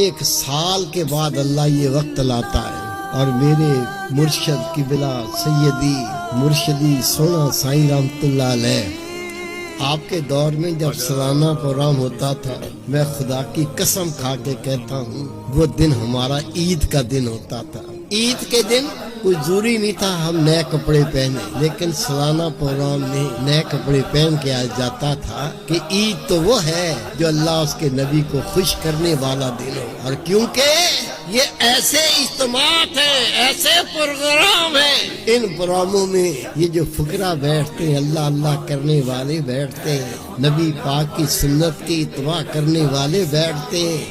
ایک سال کے بعد اللہ یہ وقت لاتا ہے اور میرے مرشد قبلہ سیدی مرشدی سونا سائیں رحمت اللہ علیہ آپ کے دور میں جب سالانہ پروگرام ہوتا تھا، میں خدا کی قسم کھا کے کہتا ہوں وہ دن ہمارا عید کا دن ہوتا تھا۔ عید کے دن کوئی ضروری نہیں تھا ہم نئے کپڑے پہنے، لیکن سالانہ پروگرام میں نئے کپڑے پہن کے آ جاتا تھا کہ عید تو وہ ہے جو اللہ اس کے نبی کو خوش کرنے والا دن ہو۔ اور کیونکہ یہ ایسے اجتماعات ہیں، ایسے پروگرام ہیں، ان پروگراموں میں یہ جو فقراء بیٹھتے ہیں، اللہ اللہ کرنے والے بیٹھتے ہیں، نبی پاک کی سنت کی اتباع کرنے والے بیٹھتے ہیں،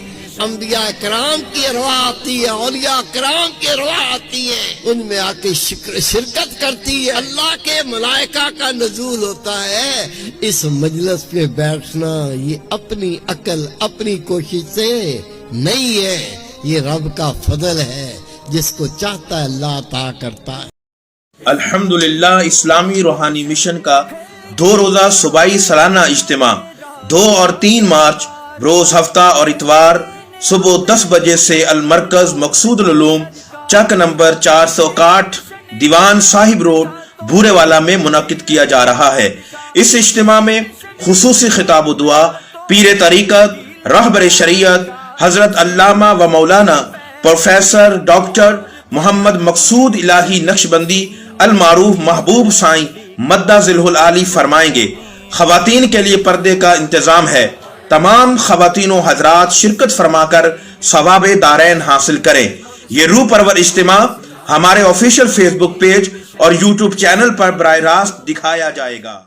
انبیاء کرام کی ارواح آتی ہے، اولیاء کرام کی ارواح آتی ہے، ان میں آ کے شرکت کرتی ہے، اللہ کے ملائکہ کا نزول ہوتا ہے۔ اس مجلس پہ بیٹھنا یہ اپنی عقل اپنی کوشش سے نہیں ہے، یہ رب کا فضل ہے، جس کو چاہتا ہے اللہ عطا کرتا ہے۔ الحمدللہ اسلامی روحانی مشن کا 2 روزہ صوبائی سالانہ اجتماع 2 اور 3 مارچ روز ہفتہ اور اتوار صبح 10 بجے سے المرکز مقصود العلوم چک نمبر 461 دیوان صاحب روڈ بھورے والا میں منعقد کیا جا رہا ہے۔ اس اجتماع میں خصوصی خطاب و دعا پیر طریقت رہبر شریعت حضرت علامہ و مولانا پروفیسر ڈاکٹر محمد مقصود الہی نقشبندی المعروف محبوب سائیں مدہ ذلہ العالی فرمائیں گے۔ خواتین کے لیے پردے کا انتظام ہے، تمام خواتین و حضرات شرکت فرما کر ثواب دارین حاصل کریں۔ یہ روح پرور اجتماع ہمارے آفیشیل فیس بک پیج اور یوٹیوب چینل پر براہ راست دکھایا جائے گا۔